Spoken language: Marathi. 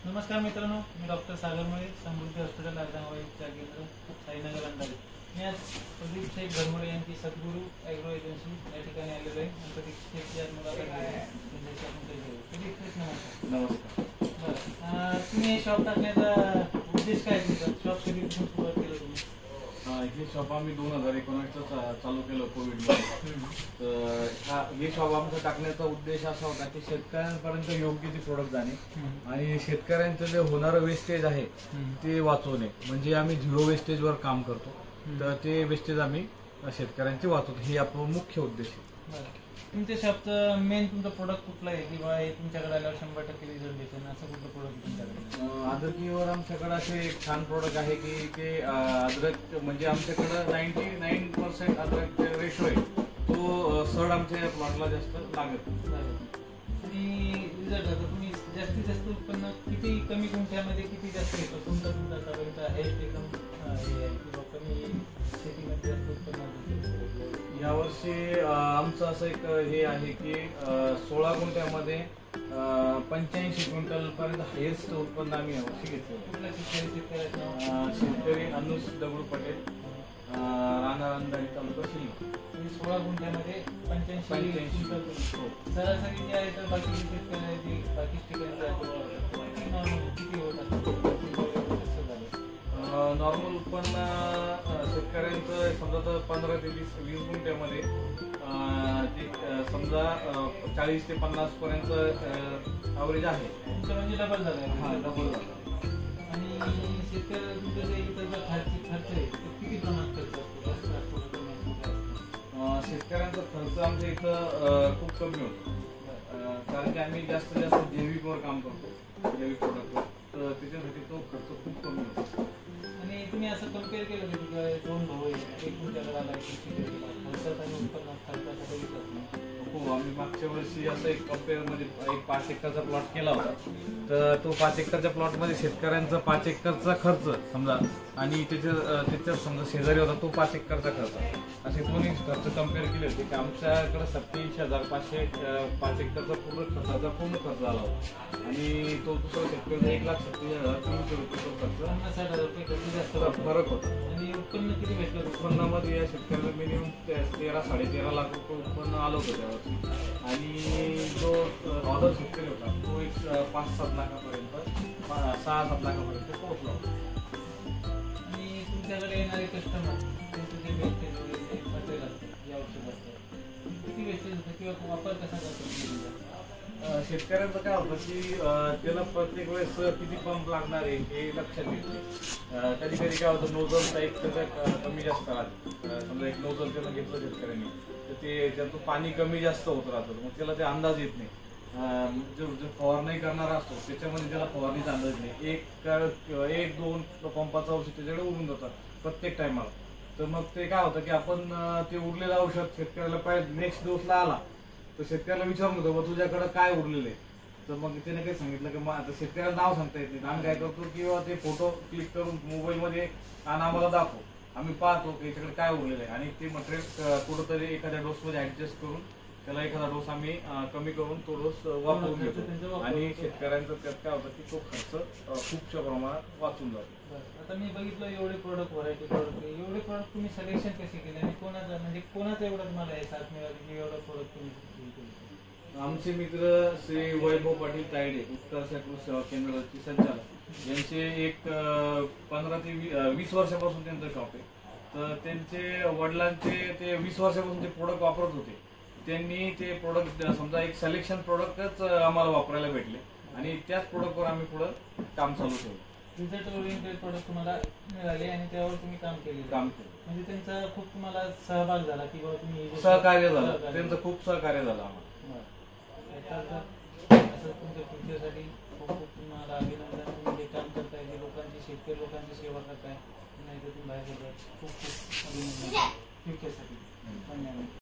नमस्कार मित्रांनो, मी डॉक्टर सागर मोरे, समृद्धी हॉस्पिटल अर्धांगवाडी उपचार केंद्र, साईनगर अंधारी. मी आज प्रदीप शेख घरमोडे यांची सद्गुरू ॲग्रो एजन्सी या ठिकाणी आलेलो आहे. प्रदीप शेख या मुलाखत नमस्कार. बरं, तुम्ही हे शॉप टाकण्याचा उद्देश काय तुमचा? शॉप कधीपासून सुरुवात केलं तुम्ही? हे शॉप आम्ही 2019 चालू केलं कोविडमध्ये. तर हे शॉप आमचा टाकण्याचा उद्देश असा होता की शेतकऱ्यांपर्यंत योग्य ती प्रोडक्ट जाणे आणि शेतकऱ्यांचं जे होणारं वेस्टेज आहे ते वाचवणे. म्हणजे आम्ही झिरो वेस्टेजवर काम करतो, तर ते वेस्टेज आम्ही शेतकऱ्यांचे वाचवतो, हे आपला मुख्य उद्देश आहे. तुमच्या शॉपचं मेन तुमचं प्रोडक्ट कुठलं आहे किंवा हे तुमच्याकडे आल्यावर 100% रिझल्ट देते असं कुठलं प्रोडक्ट तुमच्याकडे? अद्रकीवर आमच्याकडे असे एक छान प्रोडक्ट आहे की ते अद्रक म्हणजे आमच्याकडं 99% अद्रक रेशो आहे, तो सड आमच्या प्लॉटला जास्त लागत आणि रिझल्ट आता तुम्ही जास्तीत जास्त उत्पन्न किती कमी गुंठ्यामध्ये किती जास्त येतो तुमचा हायस्ट एकदम कमी शेतीमध्ये जास्त उत्पन्न? यावर्षी आमचं असं एक हे आहे की 16 गुंठ्यामध्ये 85 क्विंटल पर्यंत हायेस्ट उत्पन्न आम्ही यावर्षी घेतलं. शेतकरी अनुज दगडू पटेल, राहणार अंधारी, तालुका शिल्लक. 16 गुंठ्यामध्ये 85 क्विंटल. सरासरी जे आहे तर बाकी शेतकरी बाकी ठिकाणी किती होतात? नॉर्मल उत्पन्न शेतकऱ्यांचं समजा तर 15 ते 20 गुंठ्यामध्ये समजा 40 ते 50 पर्यंत ॲव्हरेज आहे. म्हणजे डबल झालं. हा, डबल झालं. आणि शेतकरी तुमचं जे इतर खर्च आहे किती प्रमाणात खर्च असतो? शेतकऱ्यांचा खर्च आमच्या इथं खूप कमी होतो, कारण की आम्ही जास्तीत जास्त जैविकवर काम करतो, जैविक प्रोडक्टवर, तर त्याच्यासाठी तो खर्च खूप कमी होतो. आणि तुम्ही असं कम्पेअर केलं की दोन भाऊ आहे, एक तुमच्याकडे आला खर्चात आणि उत्पन्नात खर्चाचा बघितलं? हो, आम्ही मागच्या वर्षी असं एक कम्पेअरमध्ये एक 5 एकरचा प्लॉट केला होता. तर तो 5 एकरच्या प्लॉटमध्ये शेतकऱ्यांचा 5 एकरचा खर्च समजा आणि त्याच्यात समजा शेजारी होता तो 5 एकरचा खर्च, असे दोन्ही खर्च कम्पेअर केले होते की आमच्याकडे 87,500 5 एकरचा पूर्ण खर्च झाला होता आणि तो दुसरा शेतकऱ्याचा 1,37,300 रुपये तो खर्च, 50,000 रुपये खर्च जास्त फरक होता. आणि उत्पन्न किती भेटलं? उत्पन्नामध्ये या शेतकऱ्याला मिनिमम 13-13.5 लाख रुपये उत्पन्न आलं होतं त्यावर्षी. आणि जो ऑर्डर शेतकरी होता तो एक 5-7 लाखापर्यंत 6-7 लाखापर्यंत पोहोचला होता. आणि तुमच्याकडे येणारे कस्टमर त्यांचं जे वेस्टेज वगैरे मटेरियल असतं जे औषध असतं किती वेस्टेज होतं किंवा वापर कसा करतो? शेतकऱ्यांचं काय होतं की त्याला प्रत्येक वेळेस किती पंप लागणार आहे हे लक्षात येते. कधी कधी काय होतं, नोझल टाईप त्याचा कमी जास्त राहते. समजा एक नोझल त्यानं घेतलं शेतकऱ्यांनी तर ते त्यातून पाणी कमी जास्त होत राहतं, मग त्याला ते अंदाज येत नाही. जो फवारणी करणारा असतो त्याच्यामध्ये त्याला फवारणीचा अंदाज नाही. एक दोन पंपाचं औषध त्याच्याकडे उडून जातात प्रत्येक टायमाला. तर मग ते काय होतं की आपण ते उरलेलं औषध शेतकऱ्याला पाहिजे नेक्स्ट डोसला आला तर शेतकऱ्याला विचारून होतो बा तुझ्याकडे काय उरलेलं आहे. तर मग त्याने काही सांगितलं की मग आता शेतकऱ्याला नाव सांगता येत नाही. आम्ही काय करतो किंवा ते फोटो क्लिक करून मोबाईलमध्ये आणि आम्हाला दाखवू, आम्ही पाहतो की याच्याकडे काय उरलेलं आहे आणि ते मटेरियल कुठंतरी एखाद्या डोसमध्ये ऍडजस्ट करून त्याला एखादा डोस आम्ही कमी करून तो डोस वापरून घेतो आणि शेतकऱ्यांचा त्यात काय होतं की तो खर्च खूपशा प्रमाणात वाचून जातो. आता मी बघितलं एवढे प्रोडक्ट व्हरायटी एवढे प्रोडक्ट तुम्ही सिलेक्शन कसे केले आणि कोणाचं एवढं तुम्हाला हे साथ मिळाली की एवढं प्रोडक्ट तुम्ही? आमचे मित्र श्री वैभव पाटील तायडे, उत्तर कृषी सेवा केंद्राचे संचालक, यांचे एक 15 ते 20 वर्षापासून त्यांचं शॉप आहे. तर त्यांचे वडिलांचे ते 20 वर्षापासून ते प्रोडक्ट वापरत होते. त्यांनी ते प्रोडक्ट समजा एक सिलेक्शन प्रोडक्टच आम्हाला वापरायला भेटले आणि त्याच प्रोडक्टवर आम्ही पुढं काम चालू ठेवलं. रिझल्ट ओरिएंटेड प्रोडक्ट तुम्हाला मिळाले आणि त्यावर तुम्ही काम केलं. म्हणजे त्यांचा खूप तुम्हाला सहभाग झाला किंवा तुम्ही सहकार्य झालं, त्यांचं खूप सहकार्य झालं आम्हाला. असं तुमच्या फ्युचरसाठी खूप खूप तुम्हाला अभिनंदन. तुम्ही जे काम करताय, जे शेतकरी लोकांची सेवा करताय, तुम्ही बाहेर खूप खूप अभिनंदन फ्युचरसाठी. धन्यवाद.